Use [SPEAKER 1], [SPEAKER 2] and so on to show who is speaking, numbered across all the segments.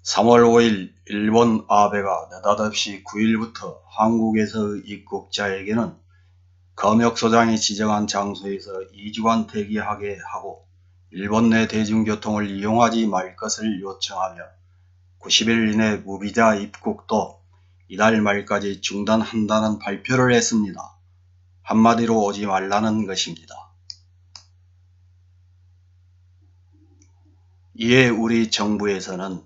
[SPEAKER 1] 3월 5일 일본 아베가 느닷없이 9일부터 한국에서의 입국자에게는 검역소장이 지정한 장소에서 2주간 대기하게 하고 일본 내 대중교통을 이용하지 말 것을 요청하며 90일 이내 무비자 입국도 이달 말까지 중단한다는 발표를 했습니다. 한마디로 오지 말라는 것입니다. 이에 우리 정부에서는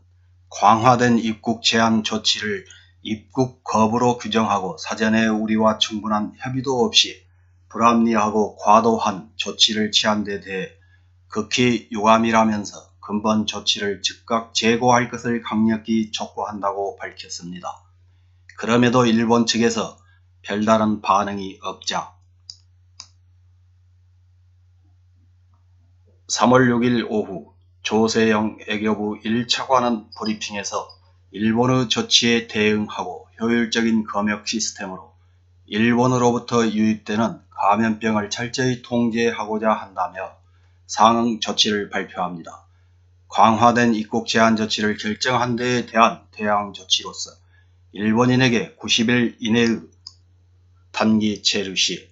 [SPEAKER 1] 강화된 입국 제한 조치를 입국 거부로 규정하고 사전에 우리와 충분한 협의도 없이 불합리하고 과도한 조치를 취한 데 대해 극히 유감이라면서 근본 조치를 즉각 재고할 것을 강력히 촉구한다고 밝혔습니다. 그럼에도 일본 측에서 별다른 반응이 없자 3월 6일 오후 조세영 외교부 1차관은 브리핑에서 일본의 조치에 대응하고 효율적인 검역 시스템으로 일본으로부터 유입되는 감염병을 철저히 통제하고자 한다며 상응 조치를 발표합니다. 강화된 입국 제한 조치를 결정한 데에 대한 대항 조치로서 일본인에게 90일 이내의 단기 체류 시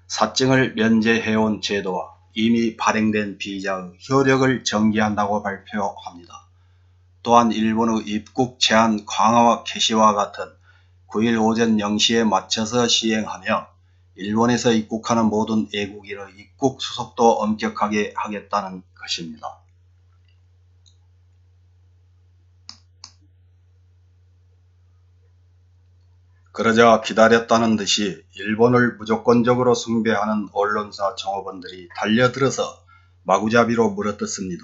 [SPEAKER 1] 사증을 면제해온 제도와 이미 발행된 비자의 효력을 정지한다고 발표합니다. 또한 일본의 입국 제한 강화와 개시와 같은 9일 오전 0시에 맞춰서 시행하며 일본에서 입국하는 모든 외국인의 입국 수속도 엄격하게 하겠다는 것입니다. 그러자 기다렸다는 듯이 일본을 무조건적으로 숭배하는 언론사 종업원들이 달려들어서 마구잡이로 물어뜯습니다.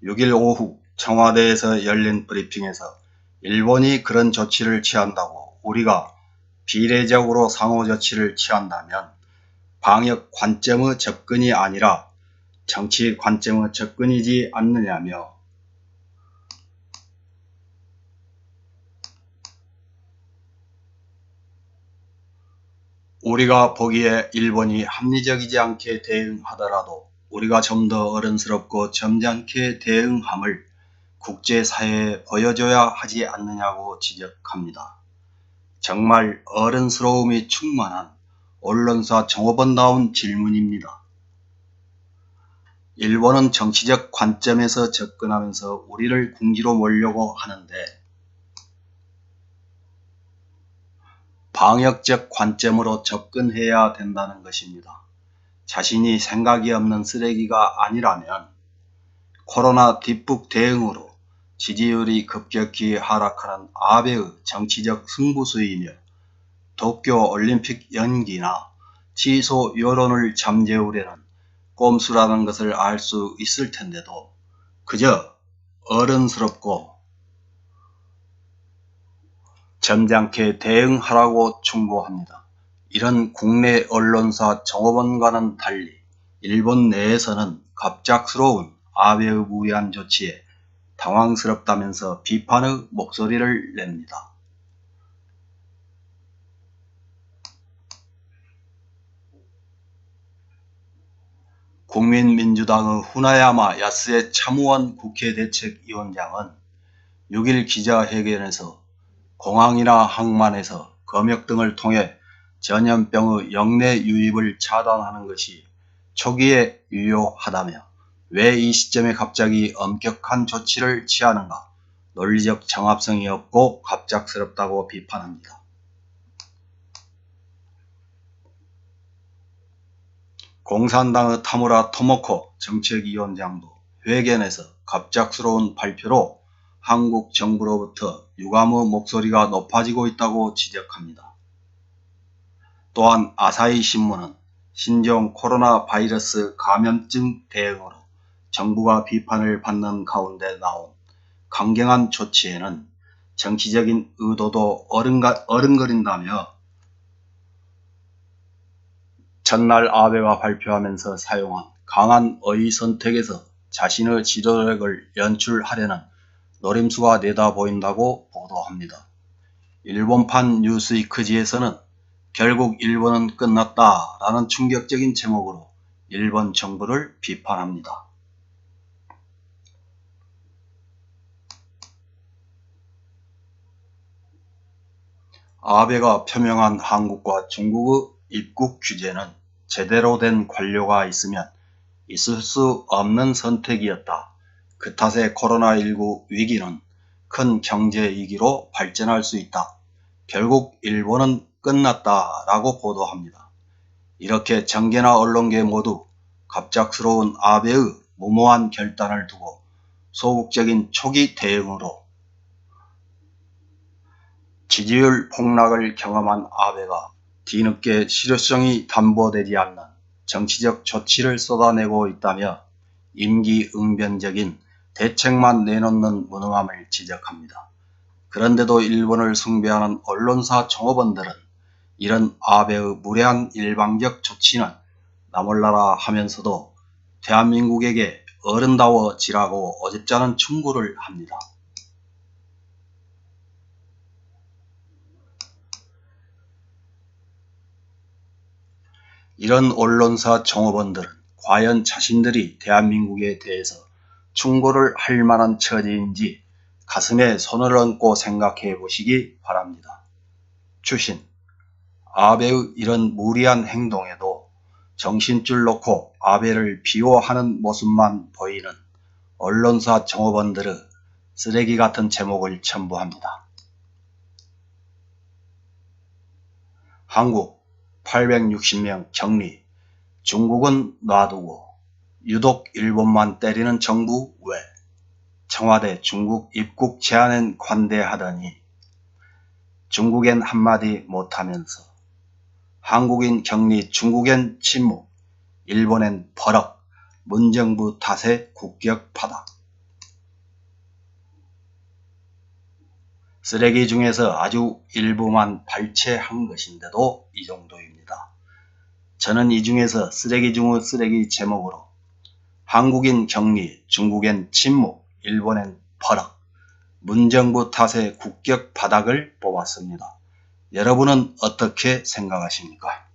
[SPEAKER 1] 6일 오후 청와대에서 열린 브리핑에서 일본이 그런 조치를 취한다고 우리가 비례적으로 상호 조치를 취한다면 방역 관점의 접근이 아니라 정치 관점의 접근이지 않느냐며 우리가 보기에 일본이 합리적이지 않게 대응하더라도 우리가 좀 더 어른스럽고 점잖게 대응함을 국제사회에 보여줘야 하지 않느냐고 지적합니다. 정말 어른스러움이 충만한 언론사 종업원다운 질문입니다. 일본은 정치적 관점에서 접근하면서 우리를 궁지로 몰려고 하는데 방역적 관점으로 접근해야 된다는 것입니다. 자신이 생각이 없는 쓰레기가 아니라면 코로나 뒷북 대응으로 지지율이 급격히 하락하는 아베의 정치적 승부수이며 도쿄올림픽 연기나 취소 여론을 잠재우려는 꼼수라는 것을 알 수 있을 텐데도 그저 어른스럽고 점잖게 대응하라고 충고합니다. 이런 국내 언론사 종업원과는 달리 일본 내에서는 갑작스러운 아베의 무리한 조치에 당황스럽다면서 비판의 목소리를 냅니다. 국민민주당의 후나야마 야스에 참의원 국회대책위원장은 6일 기자회견에서 공항이나 항만에서 검역 등을 통해 전염병의 영내 유입을 차단하는 것이 초기에 유효하다며 왜 이 시점에 갑자기 엄격한 조치를 취하는가 논리적 정합성이 없고 갑작스럽다고 비판합니다. 공산당의 타무라 토모코 정책위원장도 회견에서 갑작스러운 발표로 한국 정부로부터 유감의 목소리가 높아지고 있다고 지적합니다. 또한 아사히 신문은 신종 코로나 바이러스 감염증 대응으로 정부가 비판을 받는 가운데 나온 강경한 조치에는 정치적인 의도도 어른거린다며 전날 아베가 발표하면서 사용한 강한 어휘 선택에서 자신의 지도력을 연출하려는 노림수가 내다보인다고 보도합니다. 일본판 뉴스위크지에서는 결국 일본은 끝났다라는 충격적인 제목으로 일본 정부를 비판합니다. 아베가 표명한 한국과 중국의 입국 규제는 제대로 된 관료가 있으면 있을 수 없는 선택이었다. 그 탓에 코로나19 위기는 큰 경제 위기로 발전할 수 있다. 결국 일본은 끝났다라고 보도합니다. 이렇게 정계나 언론계 모두 갑작스러운 아베의 무모한 결단을 두고 소극적인 초기 대응으로 지지율 폭락을 경험한 아베가 뒤늦게 실효성이 담보되지 않는 정치적 조치를 쏟아내고 있다며 임기응변적인 대책만 내놓는 무능함을 지적합니다. 그런데도 일본을 숭배하는 언론사 종업원들은 이런 아베의 무례한 일방적 조치는 나몰라라 하면서도 대한민국에게 어른다워지라고 어줍잖은 충고를 합니다. 이런 언론사 종업원들은 과연 자신들이 대한민국에 대해서 충고를 할 만한 처지인지 가슴에 손을 얹고 생각해 보시기 바랍니다. 추신. 아베의 이런 무리한 행동에도 정신줄 놓고 아베를 비호하는 모습만 보이는 언론사 종업원들의 쓰레기 같은 제목을 첨부합니다. 한국 860명 격리, 중국은 놔두고 유독 일본만 때리는 정부 왜? 청와대 중국 입국 제한엔 관대하더니 중국엔 한마디 못하면서 한국인 격리, 중국엔 침묵, 일본엔 버럭, 문정부 탓에 국격 파다. 쓰레기 중에서 아주 일부만 발췌한 것인데도 이 정도입니다. 저는 이 중에서 쓰레기 중의 쓰레기 제목으로 한국인 격리, 중국엔 침묵, 일본엔 버럭, 문정부 탓에 국격 바닥을 뽑았습니다. 여러분은 어떻게 생각하십니까?